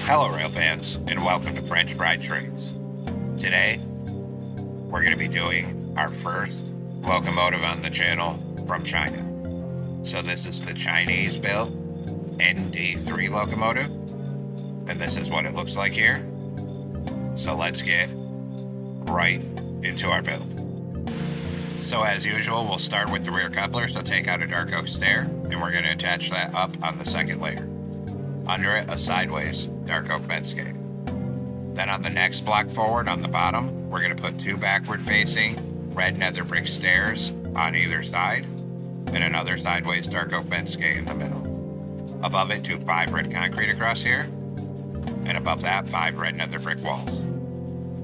Hello rail fans, and welcome to French Fried Trades. Today, we're going to be doing our first locomotive on the channel from China. So this is the Chinese built ND3 locomotive, and this is what it looks like here. So let's get right into our build. So as usual, we'll start with the rear coupler, so take out a dark oak stair, and we're going to attach that up on the second layer. Under it, a sideways dark oak fence gate. Then on the next block forward on the bottom, we're going to put two backward facing red nether brick stairs on either side, and another sideways dark oak fence gate in the middle. Above it, 2 5 red concrete across here, and above that, 5 red nether brick walls.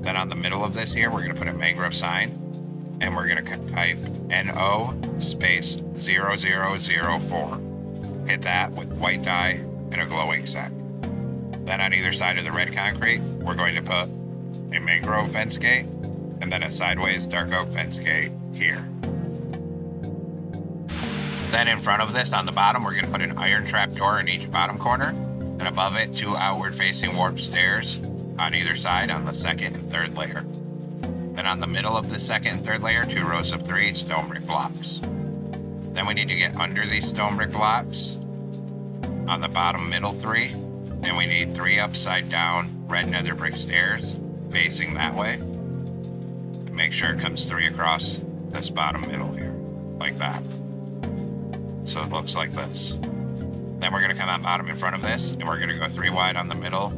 Then on the middle of this here, we're going to put a mangrove sign, and we're going to type NO space 0004. Hit that with white dye and a glow ink sac. Then on either side of the red concrete, we're going to put a mangrove fence gate and then a sideways dark oak fence gate here. Then in front of this on the bottom, we're going to put an iron trap door in each bottom corner, and above it, 2 outward facing warped stairs on either side on the second and third layer. Then on the middle of the second and third layer, 2 rows of 3 stone brick blocks. Then we need to get under these stone brick blocks on the bottom middle 3, and we need 3 upside down red nether brick stairs facing that way. And make sure it comes 3 across this bottom middle here, like that. So it looks like this. Then we're going to come out bottom in front of this, and we're going to go 3 wide on the middle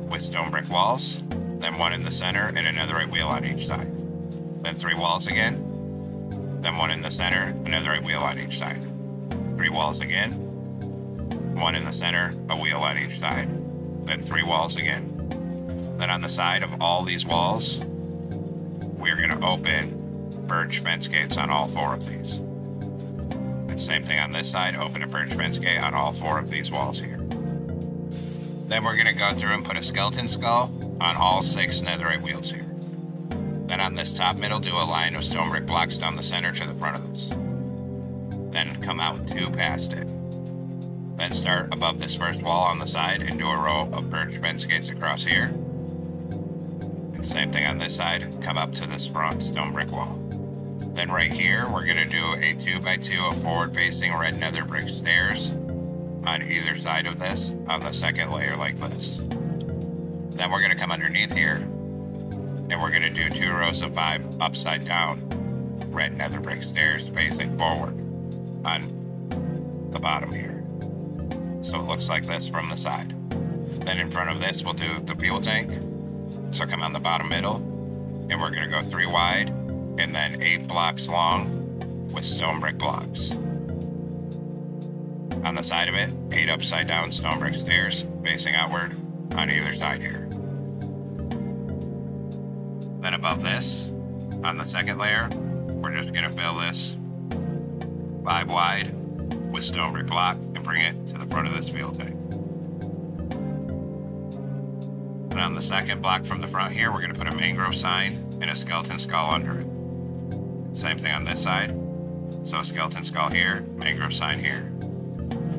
with stone brick walls, then 1 in the center and another right wheel on each side. Then 3 walls again, then 1 in the center, another right wheel on each side. 3 walls again, 1 in the center, a wheel on each side. Then 3 walls again. Then on the side of all these walls, we're going to open birch fence gates on all 4 of these. And same thing on this side, open a birch fence gate on all 4 of these walls here. Then we're going to go through and put a skeleton skull on all 6 netherite wheels here. Then on this top middle, do a line of stone brick blocks down the center to the front of this. Then come out 2 past it. Then start above this first wall on the side and do a row of birch fence gates across here. And same thing on this side, come up to this front stone brick wall. Then right here, we're going to do a 2x2 of forward facing red nether brick stairs on either side of this on the second layer like this. Then we're going to come underneath here, and we're going to do 2 rows of 5 upside down red nether brick stairs facing forward on the bottom here. So it looks like this from the side. Then in front of this, we'll do the fuel tank. So come on the bottom middle, and we're going to go 3 wide, and then 8 blocks long with stone brick blocks. On the side of it, 8 upside down stone brick stairs facing outward on either side here. Then above this, on the second layer, we're just going to fill this 5 wide with stone brick block and bring it to the front of this fuel tank. And on the second block from the front here, we're going to put a mangrove sign and a skeleton skull under it. Same thing on this side. So a skeleton skull here, mangrove sign here.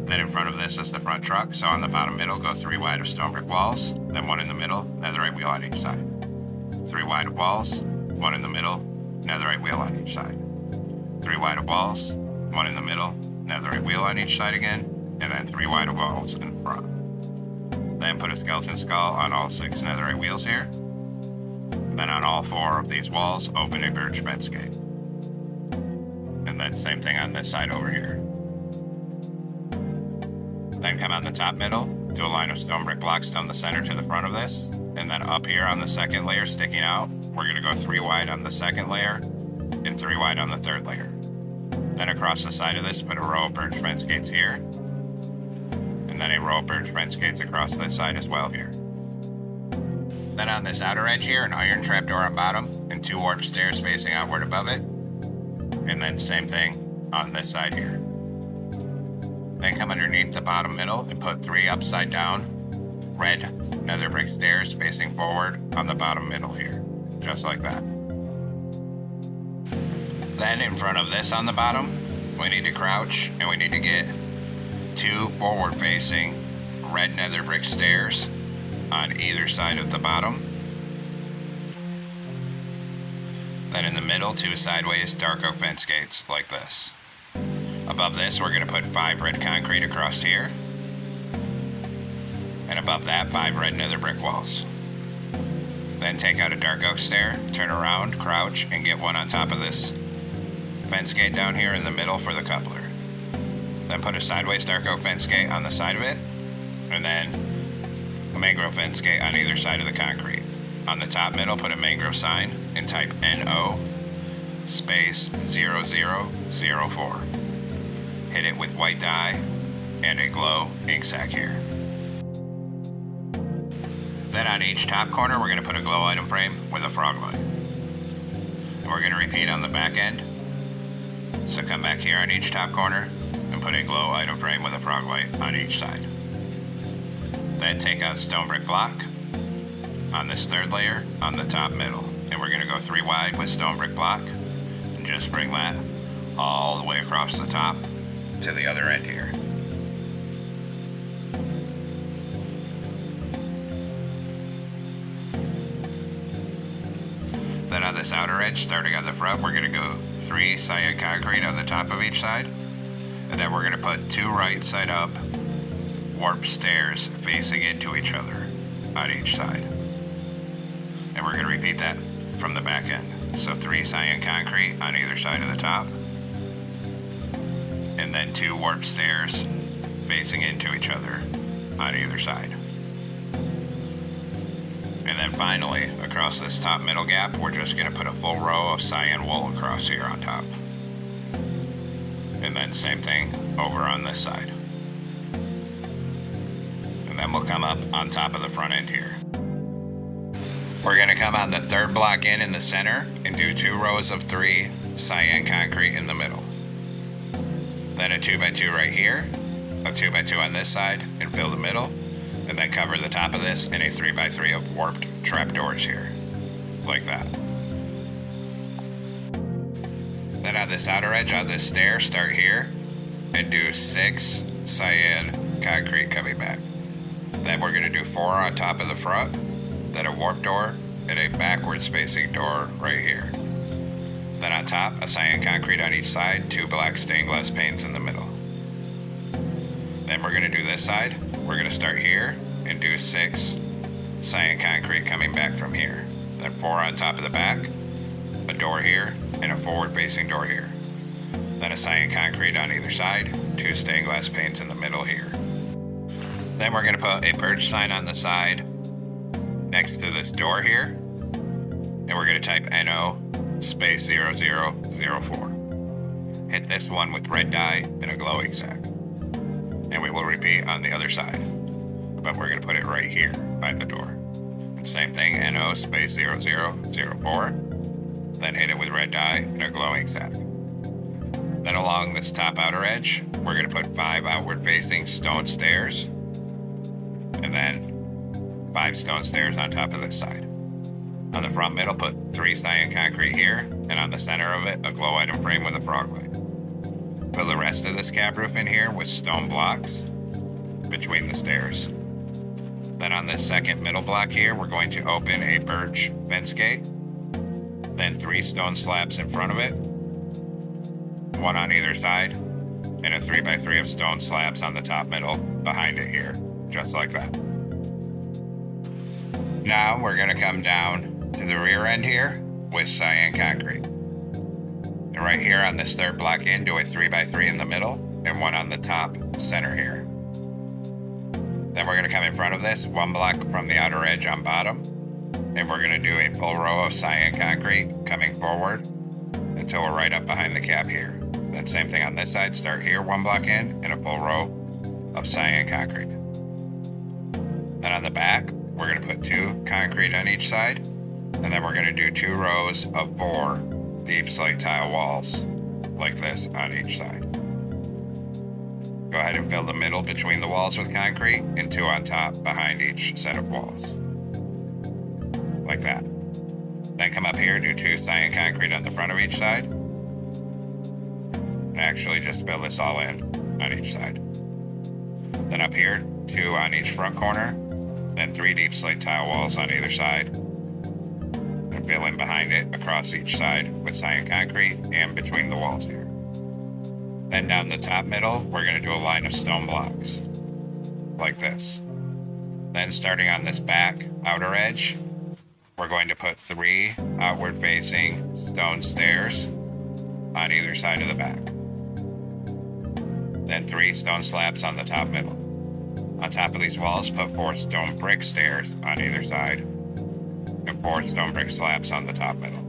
Then in front of this is the front truck. So on the bottom middle, go 3 wide of stone brick walls, then 1 in the middle, netherite wheel on each side. 3 wide of walls, 1 in the middle, netherite wheel on each side. 3 wide of walls, 1 in the middle, netherite wheel on each side again, and then 3 wide of walls in front. Then put a skeleton skull on all 6 netherite wheels here. Then on all 4 of these walls, open a birch fence gate. And then same thing on this side over here. Then come on the top middle, do a line of stone brick blocks down the center to the front of this, and then up here on the second layer sticking out, we're going to go 3 wide on the second layer and 3 wide on the third layer. Then across the side of this, put a row of birch fence gates here, and then a row of birch fence gates across this side as well here. Then on this outer edge here, an iron trapdoor on bottom and 2 warped stairs facing outward above it, and then same thing on this side here. Then come underneath the bottom middle and put 3 upside down red nether brick stairs facing forward on the bottom middle here, just like that. Then in front of this on the bottom, we need to crouch and we need to get 2 forward facing red nether brick stairs on either side of the bottom. Then in the middle, 2 sideways dark oak fence gates like this. Above this, we're going to put 5 red concrete across here. And above that, 5 red nether brick walls. Then take out a dark oak stair, turn around, crouch, and get one on top of this fence gate down here in the middle for the coupler. Then put a sideways dark oak fence gate on the side of it, and then a mangrove fence gate on either side of the concrete. On the top middle, put a mangrove sign and type NO space 0004. Hit it with white dye and a glow ink sac here. Then on each top corner, we're going to put a glow item frame with a frog light. And we're going to repeat on the back end. So come back here on each top corner and put a glow item frame with a frog light on each side. Then take out a stone brick block on this third layer on the top middle. And we're going to go 3 wide with stone brick block and just bring that all the way across the top to the other end here. Then on this outer edge, starting on the front, we're going to go 3 cyan concrete on the top of each side. And then we're going to put 2 right side up warp stairs facing into each other on each side. And we're going to repeat that from the back end. So 3 cyan concrete on either side of the top. And then 2 warp stairs facing into each other on either side. And then finally, across this top middle gap, we're just going to put a full row of cyan wool across here on top. And then same thing over on this side. And then we'll come up on top of the front end here. We're going to come on the third block in the center and do 2 rows of 3 cyan concrete in the middle. Then a 2x2 right here, a 2x2 on this side, and fill the middle. And then cover the top of this in a 3x3 of warped trapdoors here, like that. Then on this outer edge on this stair, start here and do 6 cyan concrete coming back. Then we're going to do 4 on top of the front, then a warp door and a backwards facing door right here. Then on top, a cyan concrete on each side, 2 black stained glass panes in the middle. Then we're going to do this side. We're going to start here and do 6 cyan concrete coming back from here. Then 4 on top of the back, a door here, and a forward facing door here. Then a cyan concrete on either side, 2 stained glass panes in the middle here. Then we're going to put a purge sign on the side next to this door here. And we're going to type NO space 0004. Hit this one with red dye and a glowing sac. And we will repeat on the other side. But we're going to put it right here by the door. And same thing, NO space 0004. Then hit it with red dye and a glowing sac. Then along this top outer edge, we're going to put 5 outward facing stone stairs. And then 5 stone stairs on top of this side. On the front middle, put 3 cyan concrete here, and on the center of it, a glow item frame with a frog light. Fill the rest of this cab roof in here with stone blocks between the stairs. Then on this second middle block here, we're going to open a birch fence gate, then 3 stone slabs in front of it, 1 on either side, and a 3x3 of stone slabs on the top middle behind it here, just like that. Now we're going to come down to the rear end here with cyan concrete. And right here on this third block in, do a 3x3 in the middle and 1 on the top center here. Then we're going to come in front of this 1 block from the outer edge on bottom, and we're going to do a full row of cyan concrete coming forward until we're right up behind the cab here. Then same thing on this side, start here 1 block in and a full row of cyan concrete. Then on the back, we're going to put 2 concrete on each side, and then we're going to do 2 rows of 4 deep slate tile walls like this on each side. Go ahead and fill the middle between the walls with concrete and 2 on top behind each set of walls. Like that. Then come up here, do 2 cyan concrete on the front of each side. And actually just fill this all in on each side. Then up here, 2 on each front corner. Then 3 deep slate tile walls on either side. And fill in behind it across each side with cyan concrete and between the walls here. Then down the top middle, we're going to do a line of stone blocks, like this. Then starting on this back outer edge, we're going to put 3 outward facing stone stairs on either side of the back. Then 3 stone slabs on the top middle. On top of these walls, put 4 stone brick stairs on either side, and 4 stone brick slabs on the top middle.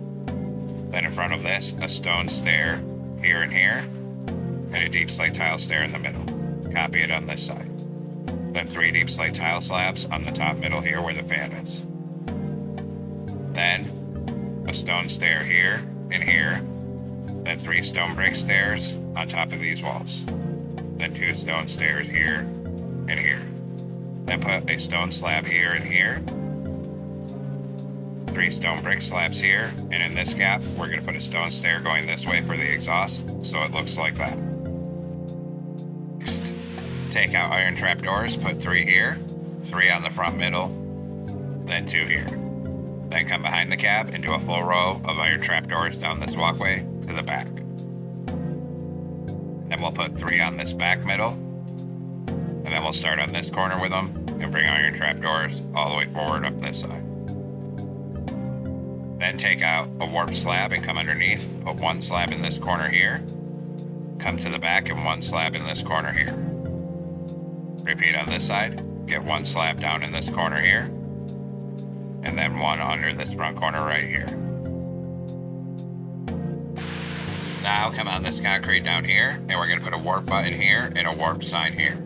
Then in front of this, a stone stair here and here, and a deep slate tile stair in the middle. Copy it on this side. Then 3 deep slate tile slabs on the top middle here where the fan is. Then a stone stair here and here. Then 3 stone brick stairs on top of these walls. Then 2 stone stairs here and here. Then put a stone slab here and here. 3 stone brick slabs here, and in this gap, we're going to put a stone stair going this way for the exhaust, so it looks like that. Next, take out iron trap doors, put 3 here, 3 on the front middle, then 2 here. Then come behind the cab and do a full row of iron trap doors down this walkway to the back. Then we'll put 3 on this back middle, and then we'll start on this corner with them and bring iron trap doors all the way forward up this side. Then take out a warp slab and come underneath, put 1 slab in this corner here, come to the back and 1 slab in this corner here. Repeat on this side, get 1 slab down in this corner here, and then 1 under this front corner right here. Now come on this concrete down here, and we're going to put a warp button here and a warp sign here.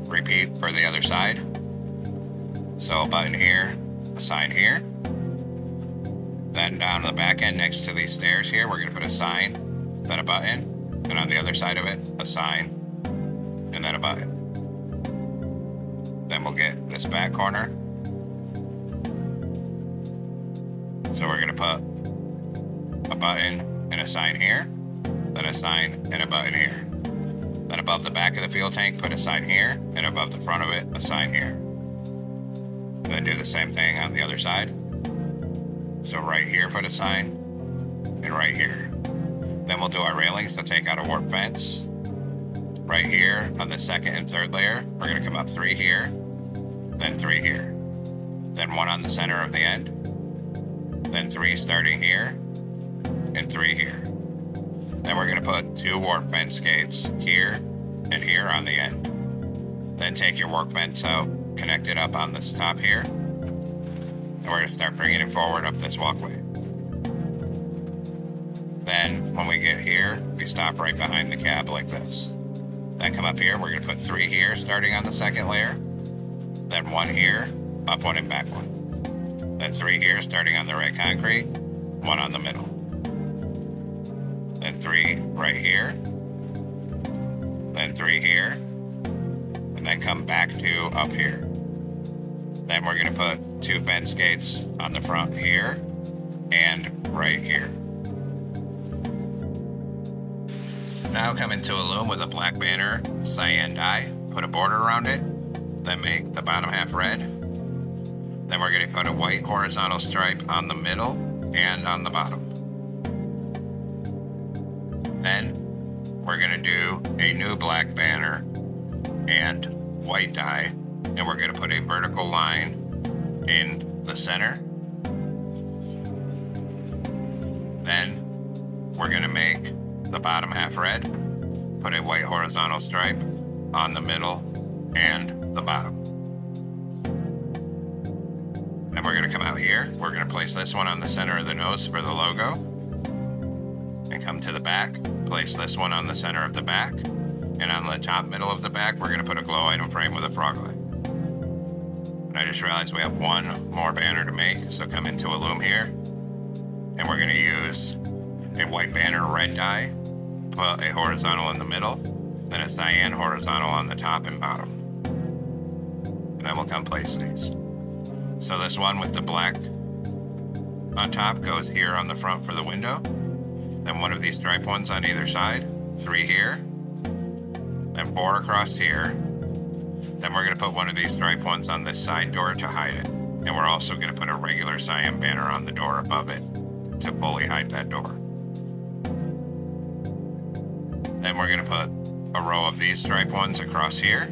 Repeat for the other side. So a button here, a sign here. Then down the back end next to these stairs here, we're going to put a sign, then a button, and on the other side of it, a sign, and then a button. Then we'll get this back corner. So we're going to put a button and a sign here, then a sign and a button here. Then above the back of the fuel tank, put a sign here, and above the front of it, a sign here. And then do the same thing on the other side. So right here, put a sign, and right here. Then we'll do our railings to take out a warp fence. Right here on the second and third layer, we're going to come up 3 here, then 3 here. Then 1 on the center of the end, then 3 starting here, and 3 here. Then we're going to put 2 warp fence gates here and here on the end. Then take your warp fence out, connect it up on this top here, and we're going to start bringing it forward up this walkway. Then when we get here, we stop right behind the cab like this. Then come up here, we're going to put 3 here starting on the second layer, then 1 here, up 1 and back 1. Then 3 here starting on the red concrete, 1 on the middle. Then 3 right here, then 3 here, and then come back to up here. Then we're going to put 2 fence gates on the front here and right here. Now come into a loom with a black banner, cyan dye, put a border around it, then make the bottom half red. Then we're going to put a white horizontal stripe on the middle and on the bottom. Then we're going to do a new black banner and white dye, and we're going to put a vertical line in the center. Then we're going to make the bottom half red, put a white horizontal stripe on the middle and the bottom. Then we're going to come out here. We're going to place this one on the center of the nose for the logo. And come to the back, place this one on the center of the back. And on the top middle of the back, we're going to put a glow item frame with a frog leg. And I just realized we have 1 more banner to make, so come into a loom here. And we're going to use a white banner red dye, put a horizontal in the middle, then a cyan horizontal on the top and bottom. And then we'll come place these. So this one with the black on top goes here on the front for the window. Then 1 of these striped ones on either side, 3 here, then 4 across here, Then we're going to put one of these stripe ones on this side door to hide it. And we're also going to put a regular cyan banner on the door above it to fully hide that door. Then we're going to put a row of these stripe ones across here.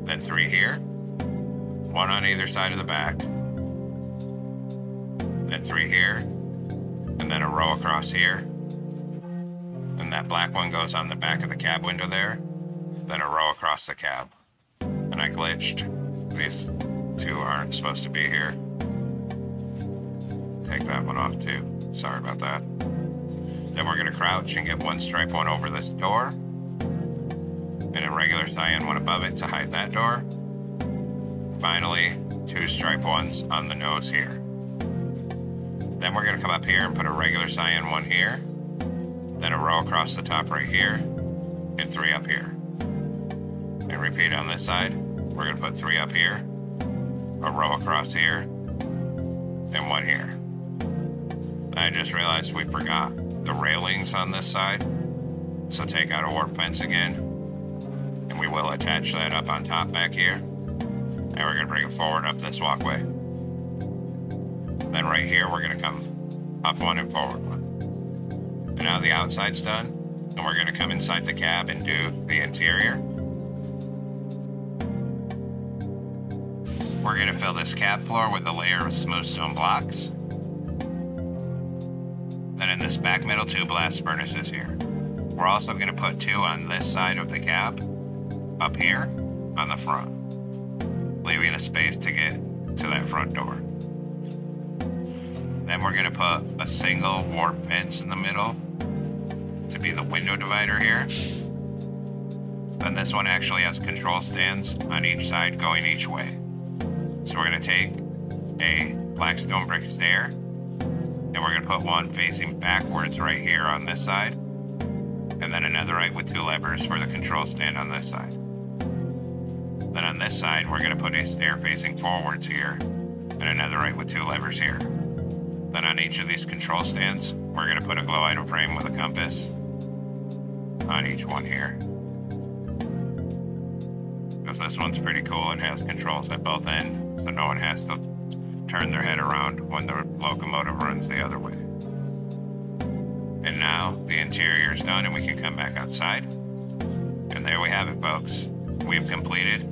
Then 3 here. 1 on either side of the back. Then 3 here. And then a row across here. And that black one goes on the back of the cab window there. Then a row across the cab. And I glitched. These 2 aren't supposed to be here. Take that one off too. Sorry about that. Then we're going to crouch and get 1 stripe one over this door. And a regular cyan one above it to hide that door. Finally, 2 stripe ones on the nose here. Then we're going to come up here and put a regular cyan one here. Then a row across the top right here. And 3 up here. And repeat on this side. We're going to put 3 up here. A row across here. And 1 here. I just realized we forgot the railings on this side. So take out a warp fence again. And we will attach that up on top back here. And we're going to bring it forward up this walkway. Then right here, we're going to come up 1 and forward 1. And now the outside's done. And we're going to come inside the cab and do the interior. We're going to fill this cab floor with a layer of smooth stone blocks. Then in this back middle, 2 blast furnaces here. We're also going to put 2 on this side of the cab, up here on the front, leaving a space to get to that front door. Then we're going to put a single warp fence in the middle to be the window divider here. Then this one actually has control stands on each side going each way. So we're going to take a black stone brick stair and we're going to put 1 facing backwards right here on this side. And then another right with 2 levers for the control stand on this side. Then on this side, we're going to put a stair facing forwards here and another right with 2 levers here. Then on each of these control stands, we're going to put a glow item frame with a compass on each one here. Because this one's pretty cool and has controls at both ends, so no one has to turn their head around when the locomotive runs the other way. And now the interior is done and we can come back outside. And there we have it, folks. We've completed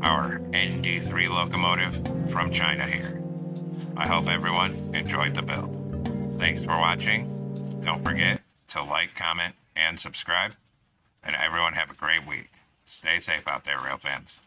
our ND3 locomotive from China here. I hope everyone enjoyed the build. Thanks for watching. Don't forget to like, comment, and subscribe. And everyone have a great week. Stay safe out there, rail fans.